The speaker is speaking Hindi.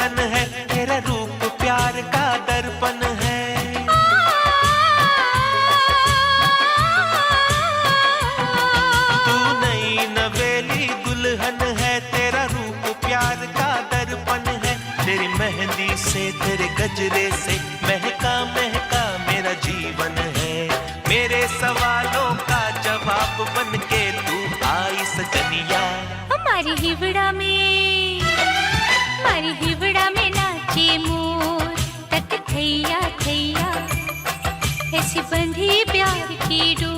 दुल्हन है, तेरा रूप प्यार का दर्पण है। तू नई नवेली दुल्हन है, तेरा रूप प्यार का दर्पण है। तेरी मेहंदी से, तेरे गजरे से महका महका मेरा जीवन है। मेरे सवालों का जवाब बन के तू आई सजनिया। हमारी हिवड़ा में नाचे मोर, तक थैया थैया, ऐसी बंधी प्यार की डोर।